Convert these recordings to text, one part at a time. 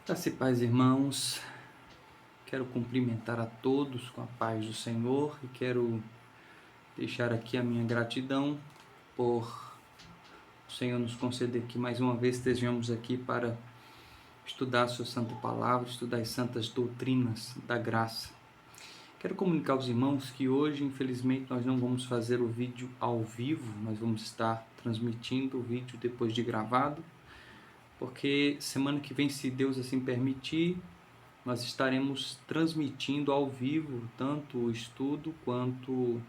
Graça e paz, irmãos. Quero cumprimentar a todos com a paz do Senhor e quero deixar aqui a minha gratidão por o Senhor nos conceder que mais uma vez estejamos aqui para estudar a sua santa palavra, estudar as santas doutrinas da graça. Quero comunicar aos irmãos que hoje, infelizmente, nós não vamos fazer o vídeo ao vivo, nós vamos estar transmitindo o vídeo depois de gravado, porque semana que vem, se Deus assim permitir, nós estaremos transmitindo ao vivo tanto o estudo quanto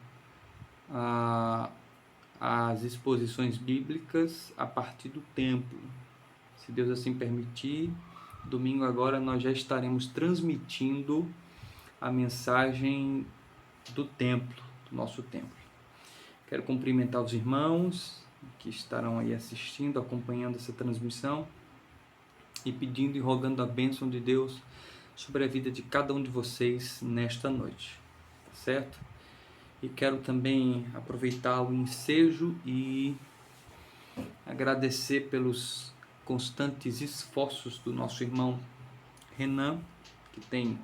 as exposições bíblicas a partir do templo. Se Deus assim permitir, domingo agora nós já estaremos transmitindo a mensagem do templo, do nosso templo. Quero cumprimentar os irmãos que estarão aí assistindo, acompanhando essa transmissão e pedindo e rogando a bênção de Deus sobre a vida de cada um de vocês nesta noite, tá certo? E quero também aproveitar o ensejo e agradecer pelos constantes esforços do nosso irmão Renan, que tem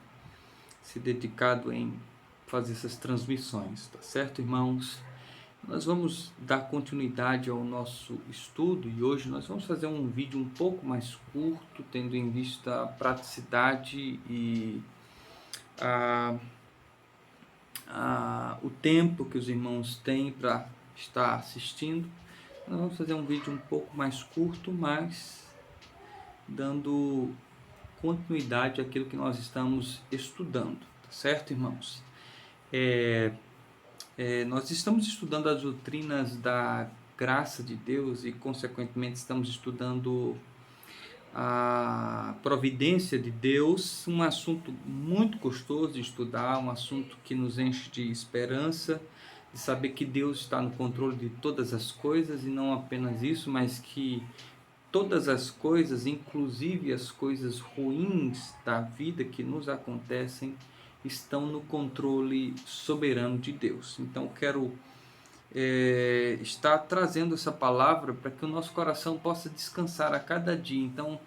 se dedicado em fazer essas transmissões, tá certo, irmãos? Nós vamos dar continuidade ao nosso estudo e hoje nós vamos fazer um vídeo um pouco mais curto, tendo em vista a praticidade e o tempo que os irmãos têm para estar assistindo. Nós vamos fazer um vídeo um pouco mais curto, mas dando continuidade àquilo que nós estamos estudando, tá certo, irmãos? Nós estamos estudando as doutrinas da graça de Deus e, consequentemente, estamos estudando a providência de Deus, um assunto muito gostoso de estudar, um assunto que nos enche de esperança, de saber que Deus está no controle de todas as coisas, e não apenas isso, mas que todas as coisas, inclusive as coisas ruins da vida que nos acontecem, estão no controle soberano de Deus. Então, quero estar trazendo essa palavra para que o nosso coração possa descansar a cada dia. Então,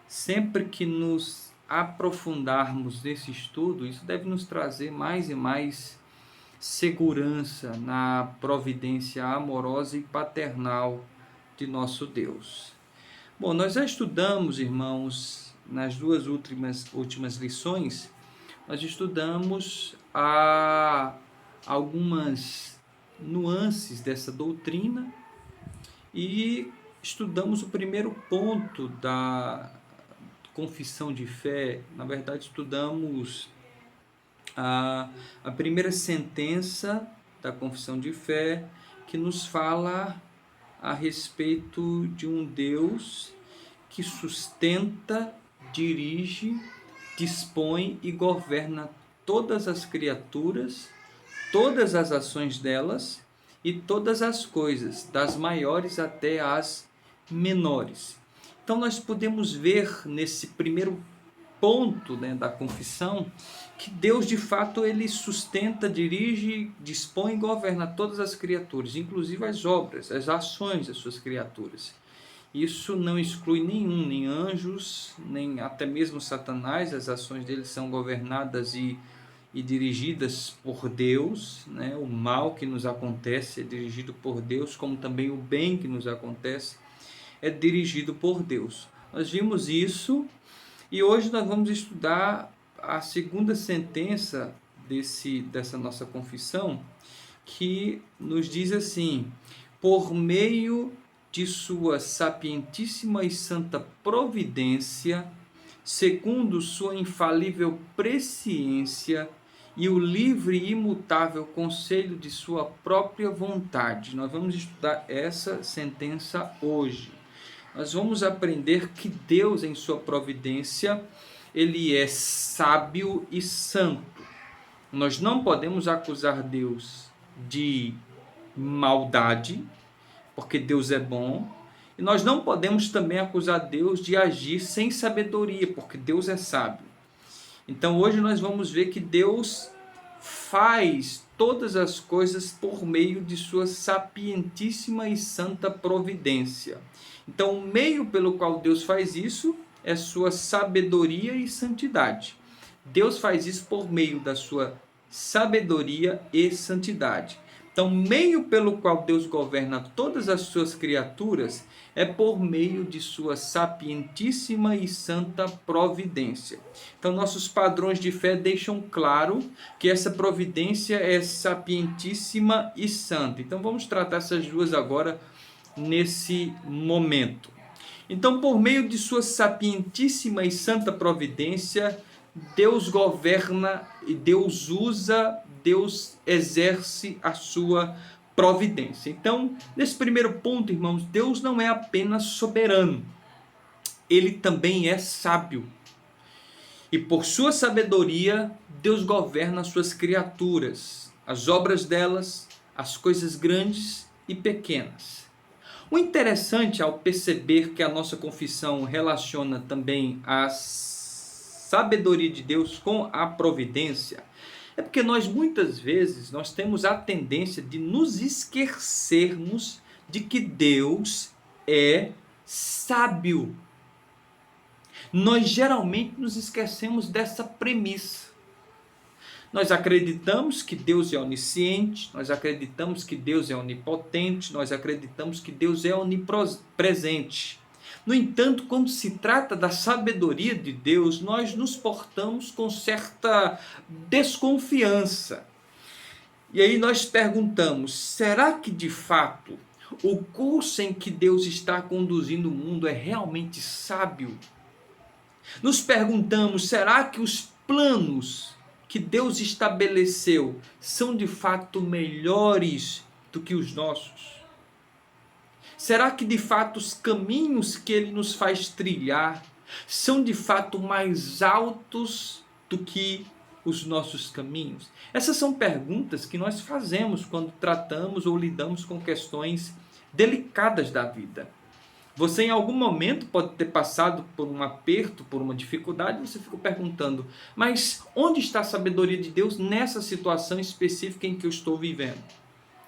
sempre que nos aprofundarmos nesse estudo, isso deve nos trazer mais e mais segurança na providência amorosa e paternal de nosso Deus. Bom, nós já estudamos, irmãos, nas duas últimas lições, nós estudamos algumas nuances dessa doutrina e estudamos o primeiro ponto da confissão de fé. Na verdade, estudamos a primeira sentença da confissão de fé, que nos fala a respeito de um Deus que sustenta, dirige, dispõe e governa todas as criaturas, todas as ações delas e todas as coisas, das maiores até as menores. Então nós podemos ver nesse primeiro ponto, da confissão, que Deus de fato ele sustenta, dirige, dispõe e governa todas as criaturas, inclusive as obras, as ações das suas criaturas. Isso não exclui nem anjos, nem até mesmo Satanás. As ações dele são governadas e dirigidas por Deus, O mal que nos acontece é dirigido por Deus, como também o bem que nos acontece é dirigido por Deus. Nós vimos isso e hoje nós vamos estudar a segunda sentença dessa nossa confissão, que nos diz assim: por meio de sua sapientíssima e santa providência, segundo sua infalível presciência e o livre e imutável conselho de sua própria vontade. Nós vamos estudar essa sentença hoje. Nós vamos aprender que Deus, em sua providência, ele é sábio e santo. Nós não podemos acusar Deus de maldade, porque Deus é bom, e nós não podemos também acusar Deus de agir sem sabedoria, porque Deus é sábio. Então hoje nós vamos ver que Deus faz todas as coisas por meio de sua sapientíssima e santa providência. Então o meio pelo qual Deus faz isso é sua sabedoria e santidade. Deus faz isso por meio da sua sabedoria e santidade. Então, o meio pelo qual Deus governa todas as suas criaturas é por meio de sua sapientíssima e santa providência. Então, nossos padrões de fé deixam claro que essa providência é sapientíssima e santa. Então, vamos tratar essas duas agora nesse momento. Então, por meio de sua sapientíssima e santa providência, Deus governa e Deus usa, Deus exerce a sua providência. Então, nesse primeiro ponto, irmãos, Deus não é apenas soberano, ele também é sábio. E por sua sabedoria, Deus governa as suas criaturas, as obras delas, as coisas grandes e pequenas. O interessante ao perceber que a nossa confissão relaciona também a sabedoria de Deus com a providência, é porque nós muitas vezes nós temos a tendência de nos esquecermos de que Deus é sábio. Nós geralmente nos esquecemos dessa premissa. Nós acreditamos que Deus é onisciente, nós acreditamos que Deus é onipotente, nós acreditamos que Deus é onipresente. No entanto, quando se trata da sabedoria de Deus, nós nos portamos com certa desconfiança. E aí nós perguntamos, será que de fato o curso em que Deus está conduzindo o mundo é realmente sábio? Nos perguntamos, será que os planos que Deus estabeleceu são de fato melhores do que os nossos? Será que de fato os caminhos que Ele nos faz trilhar são de fato mais altos do que os nossos caminhos? Essas são perguntas que nós fazemos quando tratamos ou lidamos com questões delicadas da vida. Você em algum momento pode ter passado por um aperto, por uma dificuldade, você fica perguntando, mas onde está a sabedoria de Deus nessa situação específica em que eu estou vivendo?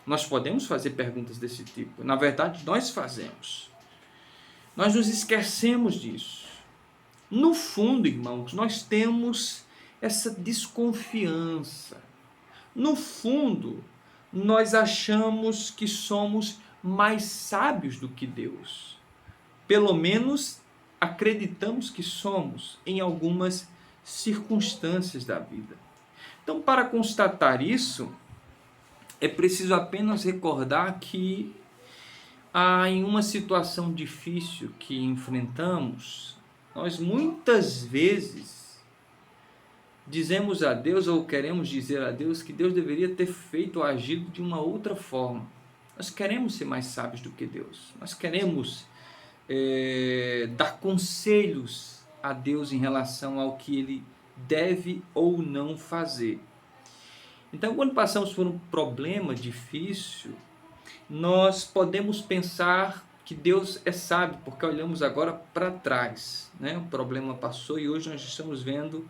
Nós podemos fazer perguntas desse tipo. Na verdade, nós fazemos. Nós nos esquecemos disso. No fundo, irmãos, nós temos essa desconfiança. No fundo, nós achamos que somos mais sábios do que Deus. Pelo menos acreditamos que somos em algumas circunstâncias da vida. Então, para constatar isso, é preciso apenas recordar que em uma situação difícil que enfrentamos, nós muitas vezes dizemos a Deus ou queremos dizer a Deus que Deus deveria ter feito ou agido de uma outra forma. Nós queremos ser mais sábios do que Deus. Nós queremos dar conselhos a Deus em relação ao que Ele deve ou não fazer. Então, quando passamos por um problema difícil, nós podemos pensar que Deus é sábio, porque olhamos agora para trás, né? O problema passou e hoje nós estamos vendo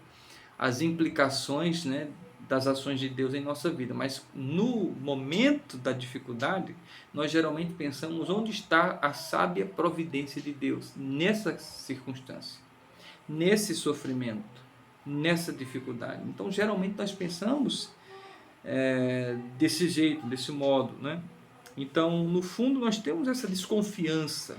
as implicações, né, das ações de Deus em nossa vida. Mas no momento da dificuldade, nós geralmente pensamos onde está a sábia providência de Deus nessa circunstância, nesse sofrimento, nessa dificuldade. Então, geralmente nós pensamos desse jeito, desse modo, né? Então, no fundo, nós temos essa desconfiança.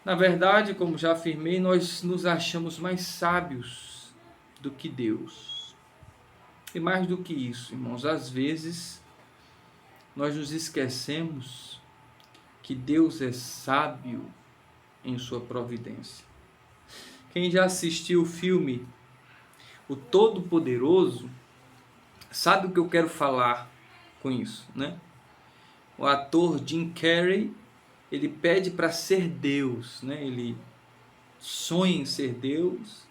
Na verdade, como já afirmei, nós nos achamos mais sábios do que Deus. E mais do que isso, irmãos, às vezes nós nos esquecemos que Deus é sábio em sua providência. Quem já assistiu o filme O Todo-Poderoso sabe o que eu quero falar com isso, né? O ator Jim Carrey, ele pede para ser Deus, né? Ele sonha em ser Deus,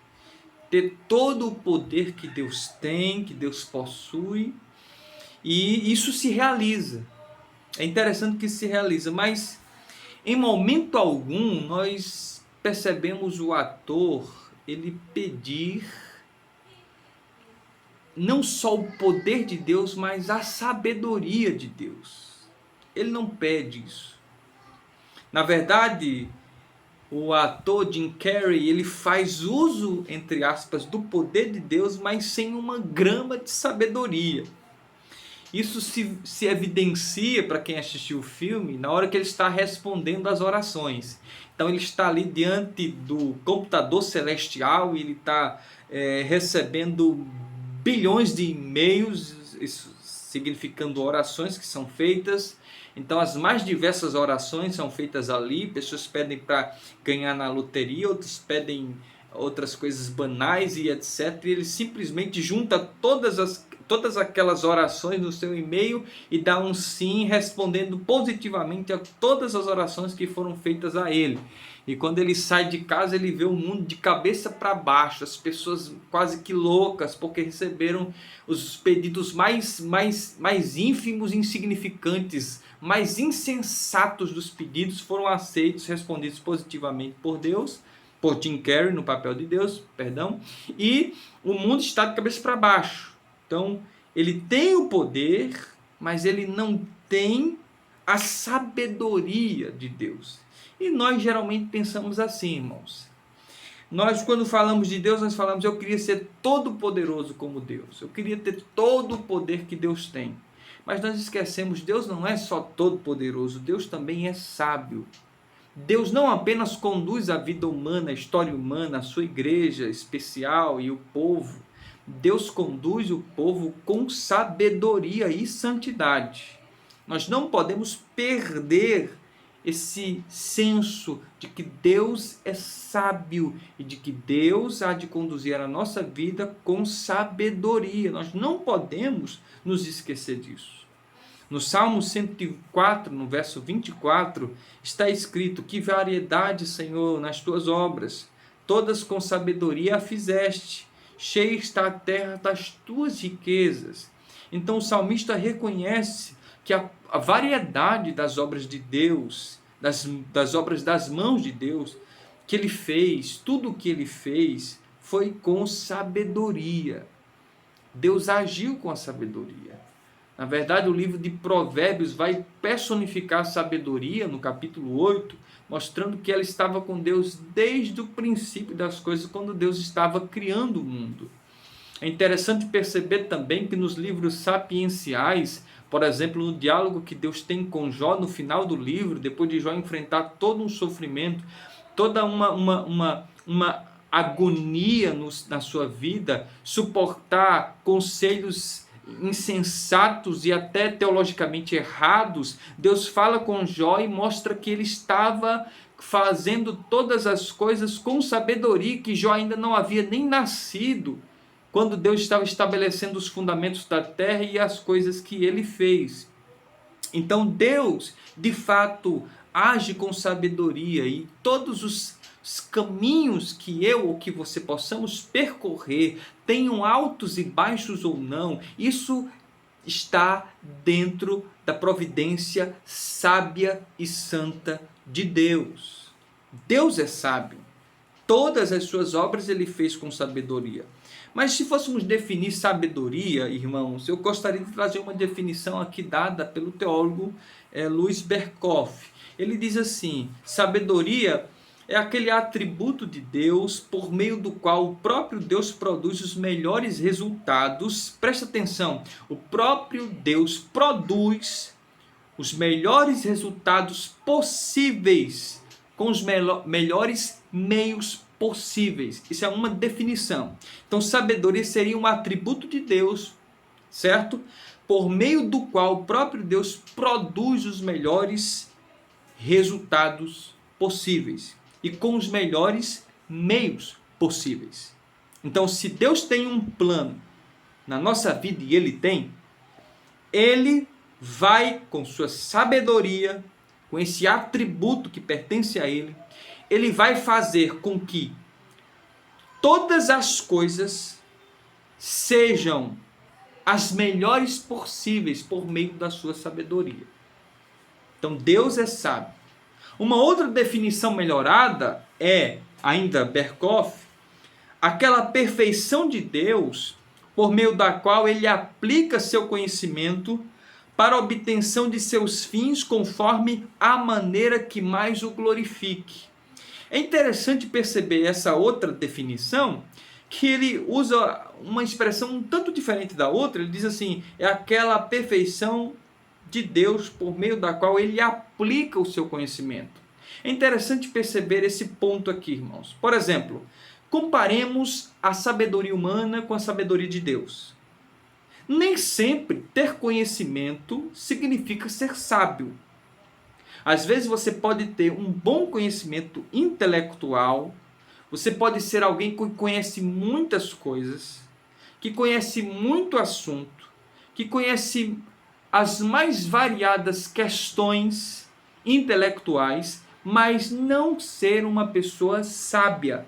ter todo o poder que Deus tem, que Deus possui, e isso se realiza. É interessante que se realiza, mas em momento algum nós percebemos o ator ele pedir não só o poder de Deus, mas a sabedoria de Deus. Ele não pede isso. Na verdade, o ator Jim Carrey, ele faz uso, entre aspas, do poder de Deus, mas sem uma grama de sabedoria. Isso se evidencia para quem assistiu o filme na hora que ele está respondendo às orações. Então ele está ali diante do computador celestial e ele está recebendo bilhões de e-mails, isso significando orações que são feitas. Então as mais diversas orações são feitas ali. Pessoas pedem para ganhar na loteria, outros pedem outras coisas banais e etc. E ele simplesmente junta todas aquelas orações no seu e-mail e dá um sim, respondendo positivamente a todas as orações que foram feitas a ele. E quando ele sai de casa, ele vê o mundo de cabeça para baixo, as pessoas quase que loucas, porque receberam os pedidos mais ínfimos, insignificantes, mais insensatos dos pedidos, foram aceitos, respondidos positivamente por Deus, por Jim Carrey, no papel de Deus, perdão, e o mundo está de cabeça para baixo. Então, ele tem o poder, mas ele não tem a sabedoria de Deus. E nós geralmente pensamos assim, irmãos. Nós, quando falamos de Deus, nós falamos: eu queria ser todo poderoso como Deus. Eu queria ter todo o poder que Deus tem. Mas nós esquecemos, Deus não é só todo poderoso, Deus também é sábio. Deus não apenas conduz a vida humana, a história humana, a sua igreja especial e o povo. Deus conduz o povo com sabedoria e santidade. Nós não podemos perder esse senso de que Deus é sábio e de que Deus há de conduzir a nossa vida com sabedoria. Nós não podemos nos esquecer disso. No Salmo 104, no verso 24, está escrito: que variedade, Senhor, nas tuas obras, todas com sabedoria a fizeste, cheia está a terra das tuas riquezas. Então o salmista reconhece que a variedade das obras de Deus, das obras das mãos de Deus, que ele fez, tudo o que ele fez foi com sabedoria. Deus agiu com a sabedoria. Na verdade, o livro de Provérbios vai personificar a sabedoria no capítulo 8, mostrando que ela estava com Deus desde o princípio das coisas, quando Deus estava criando o mundo. É interessante perceber também que nos livros sapienciais, por exemplo, no diálogo que Deus tem com Jó no final do livro, depois de Jó enfrentar todo um sofrimento, toda uma agonia na sua vida, suportar conselhos insensatos e até teologicamente errados, Deus fala com Jó e mostra que ele estava fazendo todas as coisas com sabedoria, que Jó ainda não havia nem nascido, quando Deus estava estabelecendo os fundamentos da terra e as coisas que ele fez. Então Deus, de fato, age com sabedoria, e todos os caminhos que eu ou que você possamos percorrer, tenham altos e baixos ou não, isso está dentro da providência sábia e santa de Deus. Deus é sábio. Todas as suas obras ele fez com sabedoria. Mas se fôssemos definir sabedoria, irmãos, eu gostaria de trazer uma definição aqui dada pelo teólogo Louis Berkhoff. Ele diz assim: sabedoria é aquele atributo de Deus por meio do qual o próprio Deus produz os melhores resultados. Presta atenção, o próprio Deus produz os melhores resultados possíveis com os melhores meios possíveis. Isso é uma definição. Então, sabedoria seria um atributo de Deus, certo? Por meio do qual o próprio Deus produz os melhores resultados possíveis e com os melhores meios possíveis. Então, se Deus tem um plano na nossa vida, e Ele tem, Ele vai, com sua sabedoria, com esse atributo que pertence a Ele, Ele vai fazer com que todas as coisas sejam as melhores possíveis por meio da sua sabedoria. Então Deus é sábio. Uma outra definição melhorada é, ainda Berkhoff, aquela perfeição de Deus por meio da qual Ele aplica seu conhecimento para a obtenção de seus fins conforme a maneira que mais o glorifique. É interessante perceber essa outra definição, que ele usa uma expressão um tanto diferente da outra. Ele diz assim, é aquela perfeição de Deus por meio da qual ele aplica o seu conhecimento. É interessante perceber esse ponto aqui, irmãos. Por exemplo, comparemos a sabedoria humana com a sabedoria de Deus. Nem sempre ter conhecimento significa ser sábio. Às vezes você pode ter um bom conhecimento intelectual, você pode ser alguém que conhece muitas coisas, que conhece muito assunto, que conhece as mais variadas questões intelectuais, mas não ser uma pessoa sábia.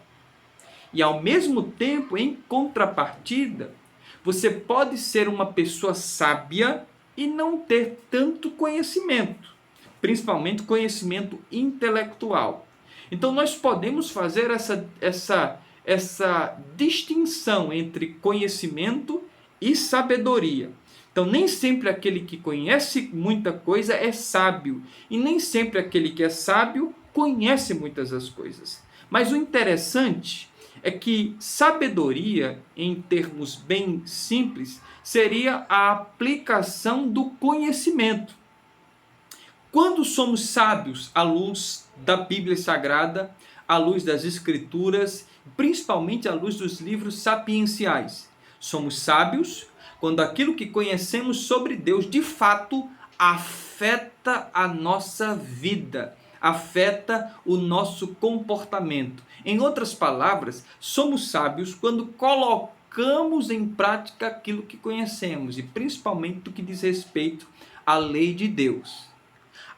E ao mesmo tempo, em contrapartida, você pode ser uma pessoa sábia e não ter tanto conhecimento, principalmente conhecimento intelectual. Então nós podemos fazer essa distinção entre conhecimento e sabedoria. Então nem sempre aquele que conhece muita coisa é sábio, e nem sempre aquele que é sábio conhece muitas das coisas. Mas o interessante é que sabedoria, em termos bem simples, seria a aplicação do conhecimento. Quando somos sábios à luz da Bíblia Sagrada, à luz das Escrituras, principalmente à luz dos livros sapienciais, somos sábios quando aquilo que conhecemos sobre Deus de fato afeta a nossa vida, afeta o nosso comportamento. Em outras palavras, somos sábios quando colocamos em prática aquilo que conhecemos, e principalmente do que diz respeito à lei de Deus.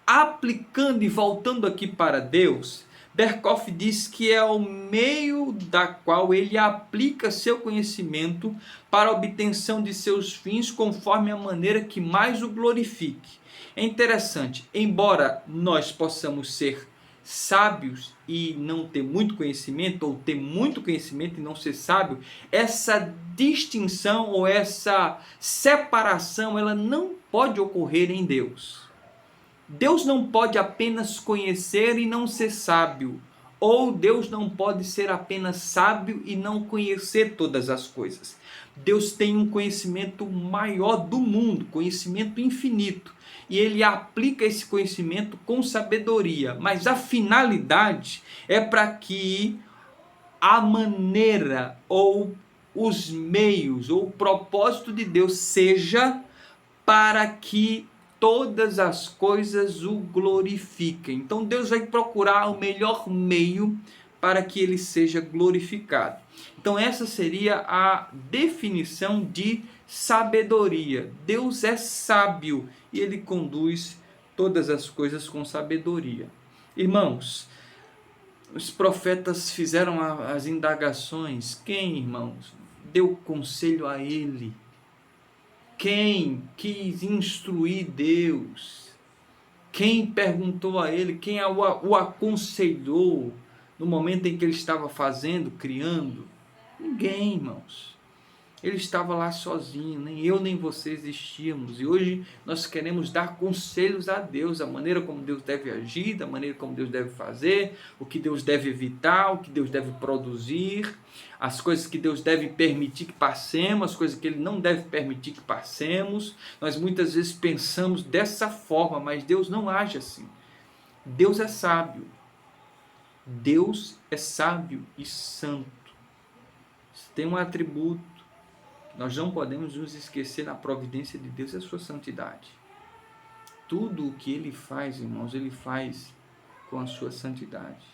Aplicando e voltando aqui para Deus, Berkhoff diz que é o meio da qual ele aplica seu conhecimento para a obtenção de seus fins conforme a maneira que mais o glorifique. É interessante, embora nós possamos ser sábios e não ter muito conhecimento, ou ter muito conhecimento e não ser sábio, essa distinção ou essa separação, ela não pode ocorrer em Deus. Deus não pode apenas conhecer e não ser sábio, ou Deus não pode ser apenas sábio e não conhecer todas as coisas. Deus tem um conhecimento maior do mundo, conhecimento infinito, e ele aplica esse conhecimento com sabedoria, mas a finalidade é para que a maneira ou os meios ou o propósito de Deus seja para que todas as coisas o glorifiquem. Então Deus vai procurar o melhor meio para que ele seja glorificado. Então essa seria a definição de sabedoria. Deus é sábio e ele conduz todas as coisas com sabedoria. Irmãos, os profetas fizeram as indagações. Quem, irmãos, deu conselho a ele? Quem quis instruir Deus? Quem perguntou a ele? Quem o aconselhou no momento em que ele estava fazendo, criando? Ninguém, irmãos. Ele estava lá sozinho, nem eu nem você existíamos. E hoje nós queremos dar conselhos a Deus, a maneira como Deus deve agir, da maneira como Deus deve fazer, o que Deus deve evitar, o que Deus deve produzir, as coisas que Deus deve permitir que passemos, as coisas que Ele não deve permitir que passemos. Nós muitas vezes pensamos dessa forma, mas Deus não age assim. Deus é sábio. Deus é sábio e santo. Tem um atributo. Nós não podemos nos esquecer da providência de Deus e a sua santidade. Tudo o que Ele faz, irmãos, Ele faz com a sua santidade.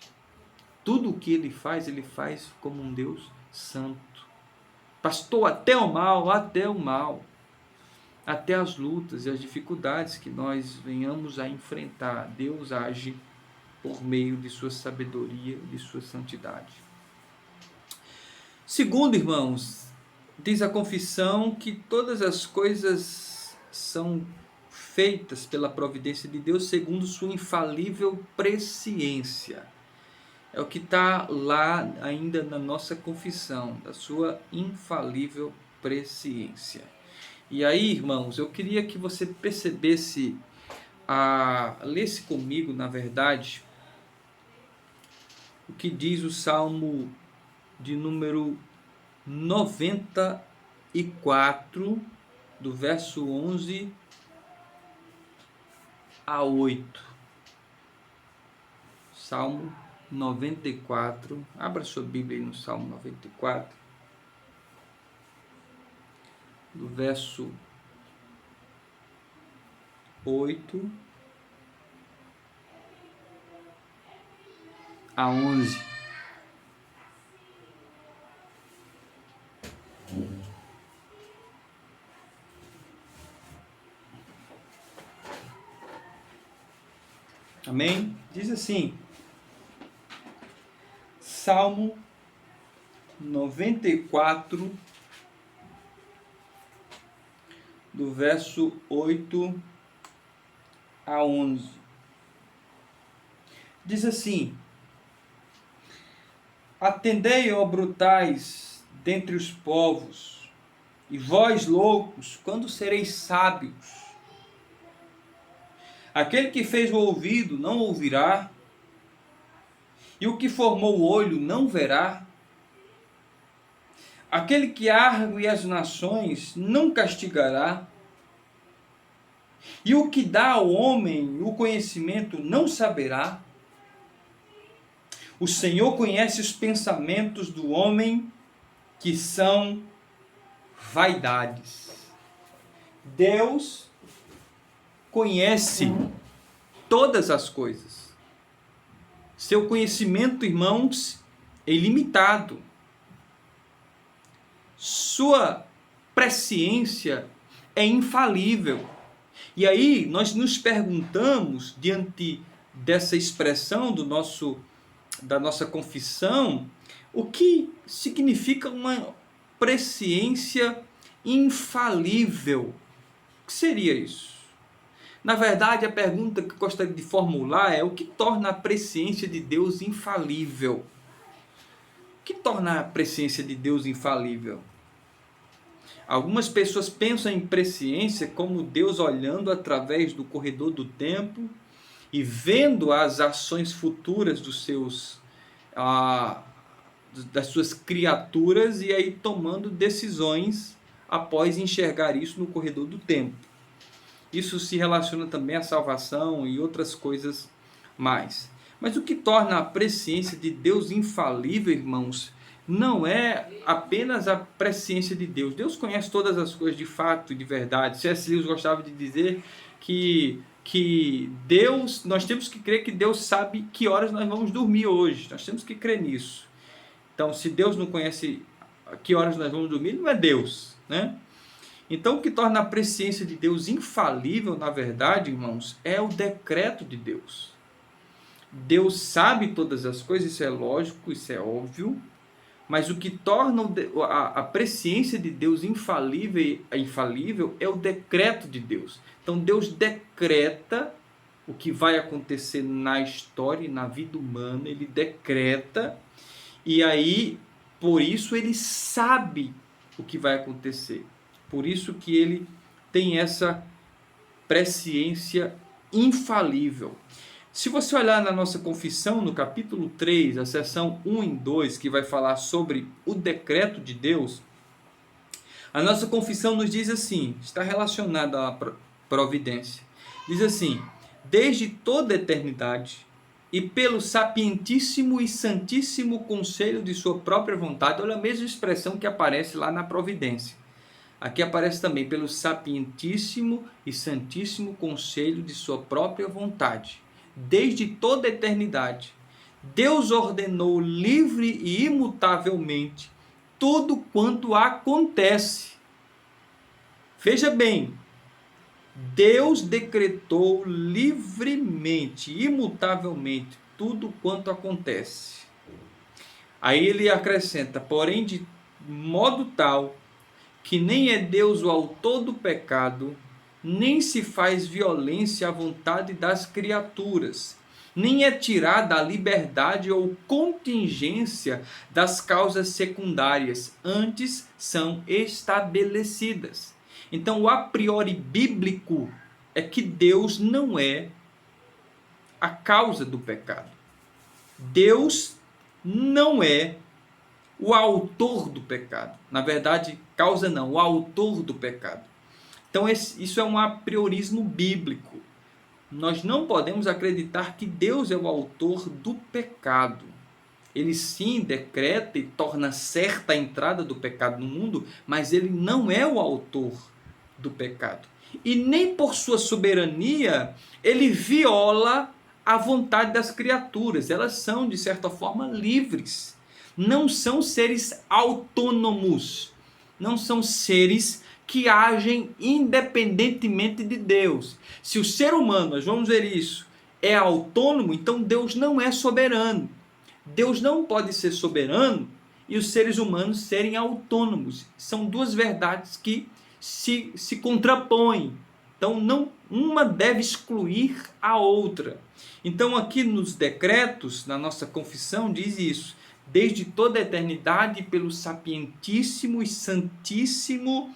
Tudo o que Ele faz como um Deus santo. Pastor, até o mal, até as lutas e as dificuldades que nós venhamos a enfrentar, Deus age por meio de sua sabedoria e de sua santidade. Segundo, irmãos, diz a confissão que todas as coisas são feitas pela providência de Deus segundo sua infalível presciência. É o que está lá ainda na nossa confissão, da sua infalível presciência. E aí, irmãos, eu queria que você percebesse, lesse comigo, na verdade, o que diz o Salmo de número 94, do verso 11 a 8. Salmo 94. Abra sua Bíblia aí no Salmo 94, do verso 8 a 11. Amém? Diz assim, Salmo 94, do verso 8 a 11. Diz assim: Atendei, ó brutais, dentre os povos, e vós, loucos, quando sereis sábios? Aquele que fez o ouvido não ouvirá, e o que formou o olho não verá. Aquele que argue as nações não castigará, e o que dá ao homem o conhecimento não saberá. O Senhor conhece os pensamentos do homem, que são vaidades. Deus conhece todas as coisas. Seu conhecimento, irmãos, é ilimitado. Sua presciência é infalível. E aí nós nos perguntamos, diante dessa expressão da nossa confissão, o que significa uma presciência infalível? O que seria isso? Na verdade, a pergunta que eu gostaria de formular é: o que torna a presciência de Deus infalível? O que torna a presciência de Deus infalível? Algumas pessoas pensam em presciência como Deus olhando através do corredor do tempo e vendo as ações futuras das suas criaturas, e aí tomando decisões após enxergar isso no corredor do tempo. Isso se relaciona também à salvação e outras coisas mais. Mas o que torna a presciência de Deus infalível, irmãos, não é apenas a presciência de Deus. Deus conhece todas as coisas de fato e de verdade. C.S. Lewis gostava de dizer que Deus, nós temos que crer que Deus sabe que horas nós vamos dormir hoje. Nós temos que crer nisso. Então, se Deus não conhece que horas nós vamos dormir, não é Deus, né? Então, o que torna a presciência de Deus infalível, na verdade, irmãos, é o decreto de Deus. Deus sabe todas as coisas, isso é lógico, isso é óbvio, mas o que torna a presciência de Deus infalível é o decreto de Deus. Então, Deus decreta o que vai acontecer na história e na vida humana, ele decreta, e aí, por isso, ele sabe o que vai acontecer. Por isso que ele tem essa presciência infalível. Se você olhar na nossa confissão, no capítulo 3, a seção 1 e 2, que vai falar sobre o decreto de Deus, a nossa confissão nos diz assim, está relacionada à providência. Diz assim: desde toda a eternidade e pelo sapientíssimo e santíssimo conselho de sua própria vontade, olha a mesma expressão que aparece lá na providência. Aqui aparece também: pelo sapientíssimo e santíssimo conselho de sua própria vontade. Desde toda a eternidade, Deus ordenou livre e imutavelmente tudo quanto acontece. Veja bem, Deus decretou livremente, imutavelmente, tudo quanto acontece. Aí ele acrescenta: porém de modo tal que nem é Deus o autor do pecado, nem se faz violência à vontade das criaturas, nem é tirada a liberdade ou contingência das causas secundárias, antes são estabelecidas. Então, o a priori bíblico é que Deus não é a causa do pecado. Deus não é o autor do pecado. Na verdade, causa não, o autor do pecado. Então isso é um apriorismo bíblico. Nós não podemos acreditar que Deus é o autor do pecado. Ele sim decreta e torna certa a entrada do pecado no mundo, mas ele não é o autor do pecado. E nem por sua soberania ele viola a vontade das criaturas. Elas são, de certa forma, livres. Não são seres autônomos. Não são seres que agem independentemente de Deus. Se o ser humano, nós vamos ver isso, é autônomo, então Deus não é soberano. Deus não pode ser soberano e os seres humanos serem autônomos. São duas verdades que se contrapõem. Então, uma deve excluir a outra. Então, aqui nos decretos, na nossa confissão, diz isso. Desde toda a eternidade, pelo sapientíssimo e santíssimo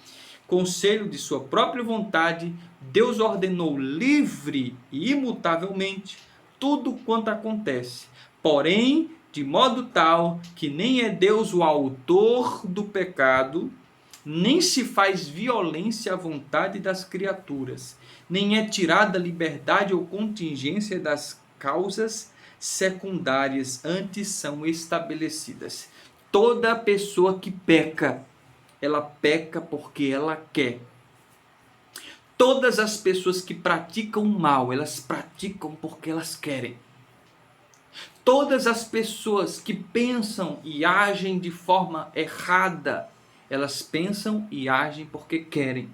conselho de sua própria vontade, Deus ordenou livre e imutavelmente tudo quanto acontece. Porém, de modo tal que nem é Deus o autor do pecado, nem se faz violência à vontade das criaturas, nem é tirada a liberdade ou contingência das causas secundárias, antes são estabelecidas. Toda pessoa que peca, ela peca porque ela quer. Todas as pessoas que praticam o mal, elas praticam porque elas querem. Todas as pessoas que pensam e agem de forma errada, elas pensam e agem porque querem.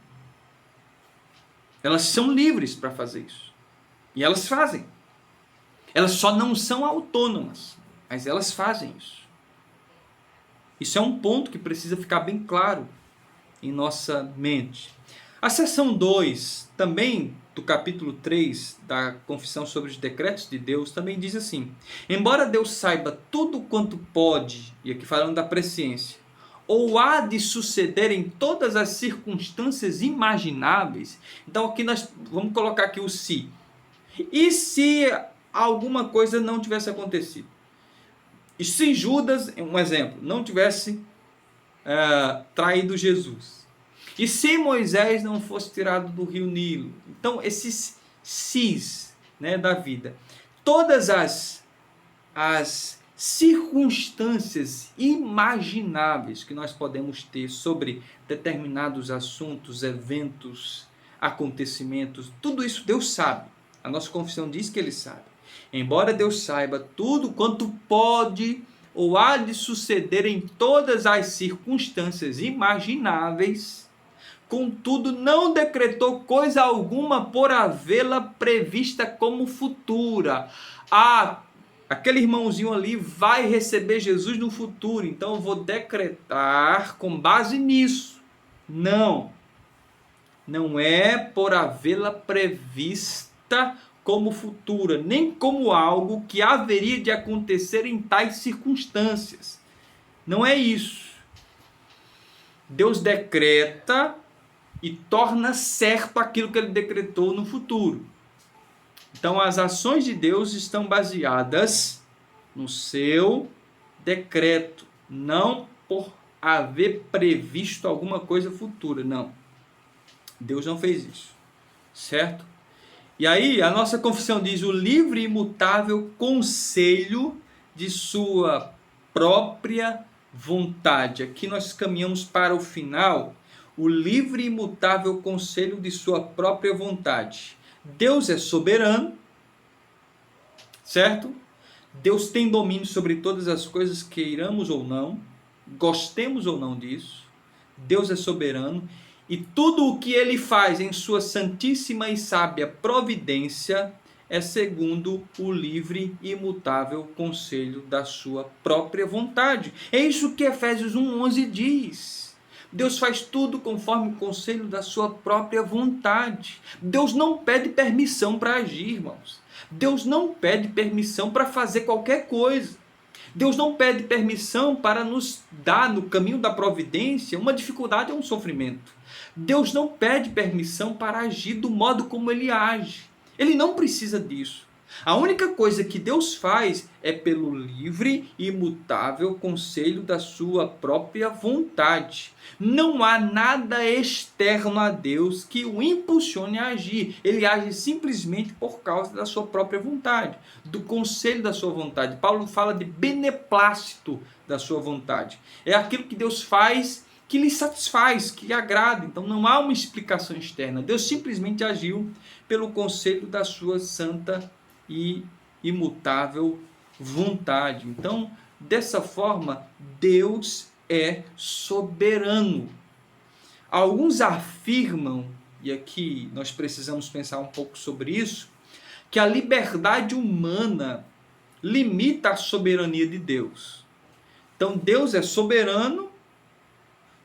Elas são livres para fazer isso. E elas fazem. Elas só não são autônomas, mas elas fazem isso. Isso é um ponto que precisa ficar bem claro em nossa mente. A seção 2, também do capítulo 3 da Confissão sobre os Decretos de Deus, também diz assim: embora Deus saiba tudo quanto pode, e aqui falando da presciência, ou há de suceder em todas as circunstâncias imagináveis. Então aqui nós vamos colocar aqui o se. E se alguma coisa não tivesse acontecido? E se Judas, um exemplo, não tivesse traído Jesus? E se Moisés não fosse tirado do rio Nilo? Então, esses sis, né, da vida. Todas as circunstâncias imagináveis que nós podemos ter sobre determinados assuntos, eventos, acontecimentos, tudo isso Deus sabe. A nossa confissão diz que Ele sabe. Embora Deus saiba tudo quanto pode ou há de suceder em todas as circunstâncias imagináveis, contudo, não decretou coisa alguma por havê-la prevista como futura. Aquele irmãozinho ali vai receber Jesus no futuro, então eu vou decretar com base nisso. Não é por havê-la prevista como futura, nem como algo que haveria de acontecer em tais circunstâncias. Não é isso. Deus decreta e torna certo aquilo que Ele decretou no futuro. Então, as ações de Deus estão baseadas no seu decreto, não por haver previsto alguma coisa futura, não. Deus não fez isso, certo? E aí, a nossa confissão diz: o livre e imutável conselho de sua própria vontade. Aqui nós caminhamos para o final. O livre e imutável conselho de sua própria vontade. Deus é soberano, certo? Deus tem domínio sobre todas as coisas, queiramos ou não, gostemos ou não disso. Deus é soberano e tudo o que Ele faz em sua santíssima e sábia providência é segundo o livre e imutável conselho da sua própria vontade. É isso que Efésios 1:11 diz. Deus faz tudo conforme o conselho da sua própria vontade. Deus não pede permissão para agir, irmãos. Deus não pede permissão para fazer qualquer coisa. Deus não pede permissão para nos dar no caminho da providência uma dificuldade ou um sofrimento. Deus não pede permissão para agir do modo como Ele age. Ele não precisa disso. A única coisa que Deus faz é pelo livre e imutável conselho da sua própria vontade. Não há nada externo a Deus que o impulsione a agir. Ele age simplesmente por causa da sua própria vontade, do conselho da sua vontade. Paulo fala de beneplácito da sua vontade. É aquilo que Deus faz que lhe satisfaz, que lhe agrada. Então não há uma explicação externa. Deus simplesmente agiu pelo conselho da sua santa e imutável vontade. Então, dessa forma, Deus é soberano. Alguns afirmam, e aqui nós precisamos pensar um pouco sobre isso, que a liberdade humana limita a soberania de Deus. Então, Deus é soberano,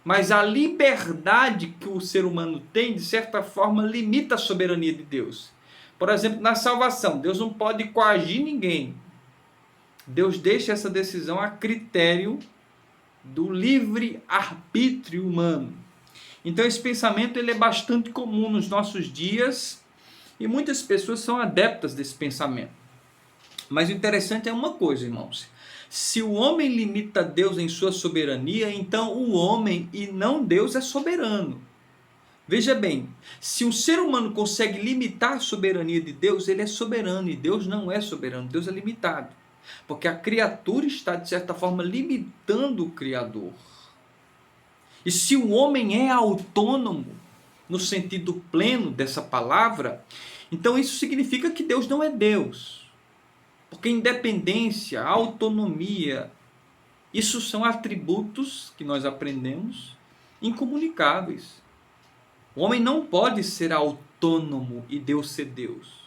mas a liberdade que o ser humano tem, de certa forma, limita a soberania de Deus. Por exemplo, na salvação, Deus não pode coagir ninguém. Deus deixa essa decisão a critério do livre arbítrio humano. Então esse pensamento ele é bastante comum nos nossos dias e muitas pessoas são adeptas desse pensamento. Mas o interessante é uma coisa, irmãos. Se o homem limita Deus em sua soberania, então o homem e não Deus é soberano. Veja bem, se um ser humano consegue limitar a soberania de Deus, ele é soberano e Deus não é soberano, Deus é limitado. Porque a criatura está, de certa forma, limitando o Criador. E se o homem é autônomo, no sentido pleno dessa palavra, então isso significa que Deus não é Deus. Porque independência, autonomia, isso são atributos que nós aprendemos incomunicáveis. O homem não pode ser autônomo e Deus ser Deus.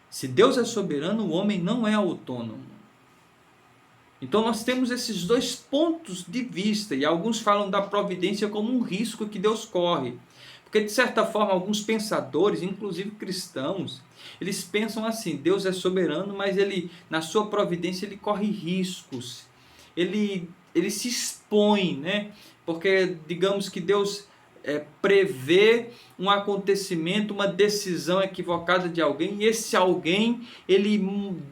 Se Deus é soberano, o homem não é autônomo. Então nós temos esses dois pontos de vista, e alguns falam da providência como um risco que Deus corre. Porque de certa forma alguns pensadores, inclusive cristãos, eles pensam assim: Deus é soberano, mas ele, na sua providência, ele corre riscos. Ele se expõe, né? Porque digamos que Deus prevê um acontecimento, uma decisão equivocada de alguém, e esse alguém, ele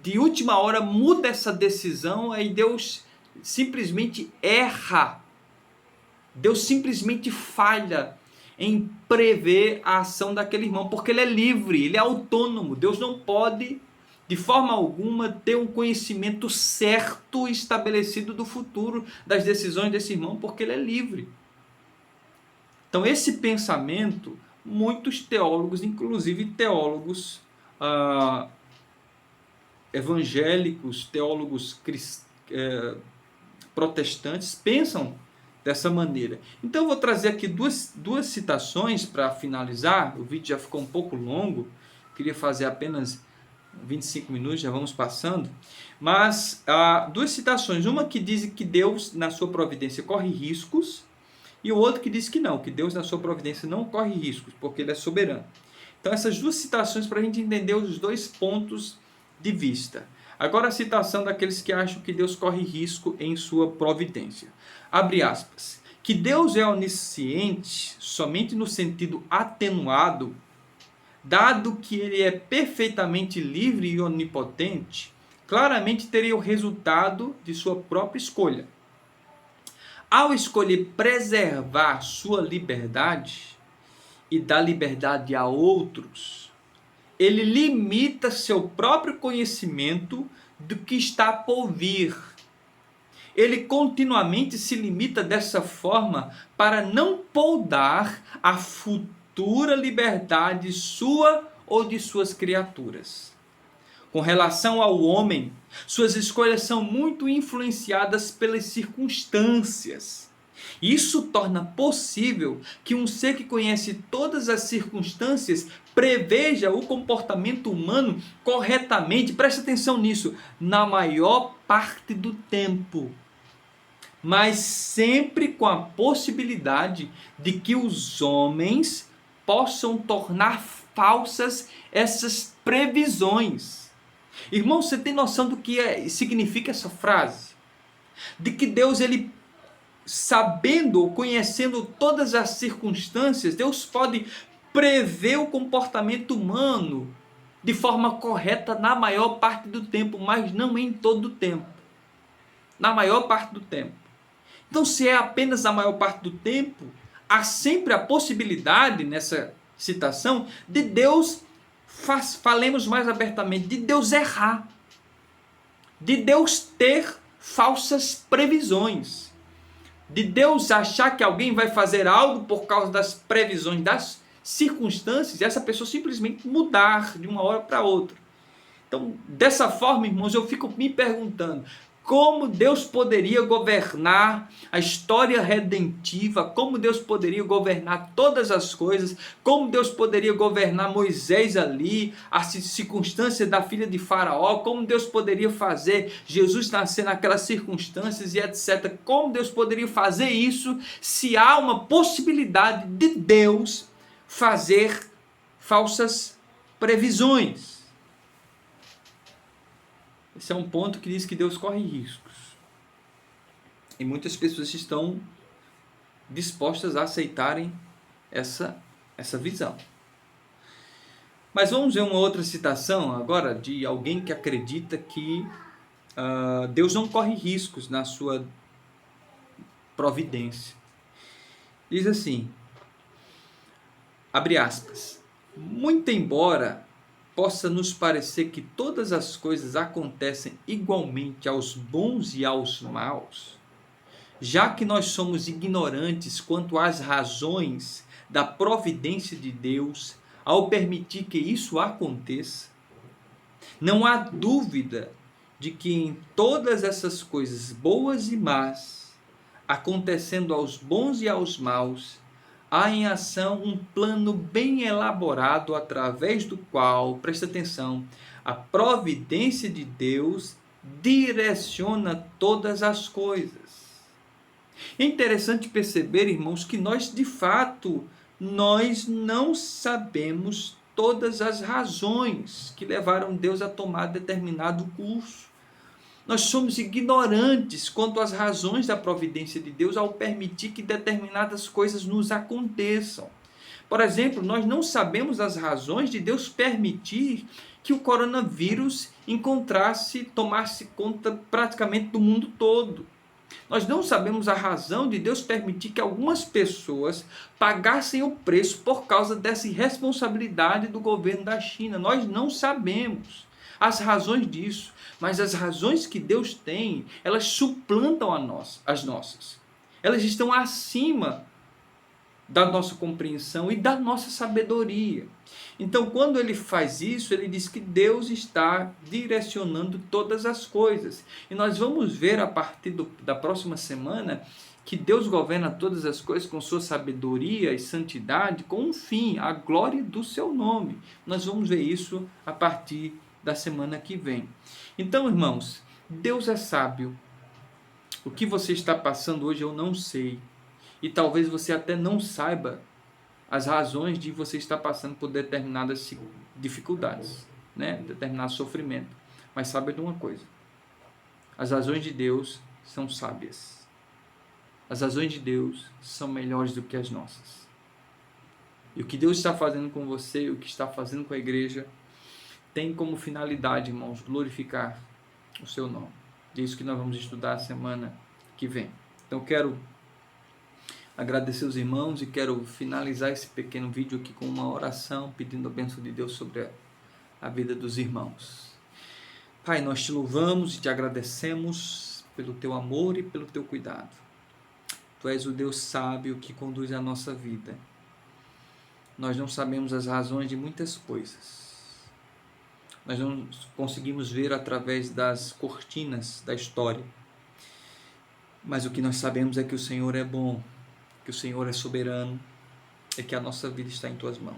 de última hora muda essa decisão, aí Deus simplesmente erra, Deus simplesmente falha em prever a ação daquele irmão, porque ele é livre, ele é autônomo. Deus não pode de forma alguma ter um conhecimento certo estabelecido do futuro das decisões desse irmão, porque ele é livre. Então esse pensamento, muitos teólogos, inclusive teólogos evangélicos, teólogos protestantes, pensam dessa maneira. Então eu vou trazer aqui duas citações para finalizar. O vídeo já ficou um pouco longo, queria fazer apenas 25 minutos, já vamos passando. Mas duas citações, uma que diz que Deus na sua providência corre riscos, e o outro que diz que não, que Deus na sua providência não corre riscos, porque ele é soberano. Então essas duas citações para a gente entender os dois pontos de vista. Agora a citação daqueles que acham que Deus corre risco em sua providência. Abre aspas. Que Deus é onisciente somente no sentido atenuado, dado que ele é perfeitamente livre e onipotente, claramente teria o resultado de sua própria escolha. Ao escolher preservar sua liberdade e dar liberdade a outros, ele limita seu próprio conhecimento do que está por vir. Ele continuamente se limita dessa forma para não podar a futura liberdade sua ou de suas criaturas. Com relação ao homem, suas escolhas são muito influenciadas pelas circunstâncias. Isso torna possível que um ser que conhece todas as circunstâncias preveja o comportamento humano corretamente, preste atenção nisso, na maior parte do tempo. Mas sempre com a possibilidade de que os homens possam tornar falsas essas previsões. Irmão, você tem noção do que significa essa frase? De que Deus, ele sabendo ou conhecendo todas as circunstâncias, Deus pode prever o comportamento humano de forma correta na maior parte do tempo, mas não em todo o tempo. Na maior parte do tempo. Então, se é apenas na maior parte do tempo, há sempre a possibilidade, nessa citação, de Deus, falemos mais abertamente, de Deus errar. De Deus ter falsas previsões. De Deus achar que alguém vai fazer algo por causa das previsões, das circunstâncias, e essa pessoa simplesmente mudar de uma hora para outra. Então, dessa forma, irmãos, eu fico me perguntando, como Deus poderia governar a história redentiva, como Deus poderia governar todas as coisas, como Deus poderia governar Moisés ali, a circunstância da filha de Faraó, como Deus poderia fazer Jesus nascer naquelas circunstâncias e etc. Como Deus poderia fazer isso se há uma possibilidade de Deus fazer falsas previsões? Esse é um ponto que diz que Deus corre riscos. E muitas pessoas estão dispostas a aceitarem essa visão. Mas vamos ver uma outra citação agora de alguém que acredita que Deus não corre riscos na sua providência. Diz assim, abre aspas, muito embora possa nos parecer que todas as coisas acontecem igualmente aos bons e aos maus, já que nós somos ignorantes quanto às razões da providência de Deus ao permitir que isso aconteça, não há dúvida de que em todas essas coisas boas e más, acontecendo aos bons e aos maus, há em ação um plano bem elaborado através do qual, presta atenção, a providência de Deus direciona todas as coisas. É interessante perceber, irmãos, que nós não sabemos todas as razões que levaram Deus a tomar determinado curso. Nós somos ignorantes quanto às razões da providência de Deus ao permitir que determinadas coisas nos aconteçam. Por exemplo, nós não sabemos as razões de Deus permitir que o coronavírus tomasse conta praticamente do mundo todo. Nós não sabemos a razão de Deus permitir que algumas pessoas pagassem o preço por causa dessa irresponsabilidade do governo da China. Nós não sabemos as razões disso, mas as razões que Deus tem, elas suplantam as nossas. Elas estão acima da nossa compreensão e da nossa sabedoria. Então, quando ele faz isso, ele diz que Deus está direcionando todas as coisas. E nós vamos ver a partir da próxima semana que Deus governa todas as coisas com sua sabedoria e santidade, com um fim, a glória do seu nome. Nós vamos ver isso a partir da semana que vem. Então, irmãos, Deus é sábio. O que você está passando hoje eu não sei. E talvez você até não saiba as razões de você estar passando por determinadas dificuldades, né? Determinado sofrimento. Mas saiba de uma coisa. As razões de Deus são sábias. As razões de Deus são melhores do que as nossas. E o que Deus está fazendo com você, o que está fazendo com a igreja, tem como finalidade, irmãos, glorificar o seu nome. É isso que nós vamos estudar a semana que vem. Então, quero agradecer os irmãos e quero finalizar esse pequeno vídeo aqui com uma oração, pedindo a bênção de Deus sobre a vida dos irmãos. Pai, nós te louvamos e te agradecemos pelo teu amor e pelo teu cuidado. Tu és o Deus sábio que conduz a nossa vida. Nós não sabemos as razões de muitas coisas. Nós não conseguimos ver através das cortinas da história. Mas o que nós sabemos é que o Senhor é bom, que o Senhor é soberano e que a nossa vida está em tuas mãos.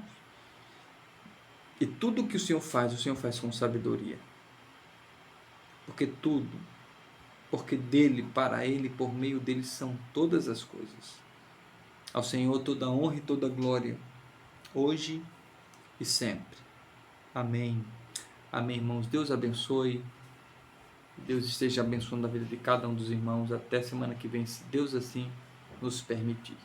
E tudo o que o Senhor faz com sabedoria. Porque dele, para ele, por meio dele são todas as coisas. Ao Senhor toda a honra e toda a glória, hoje e sempre. Amém. Amém, irmãos. Deus abençoe. Deus esteja abençoando a vida de cada um dos irmãos. Até semana que vem, se Deus assim nos permitir.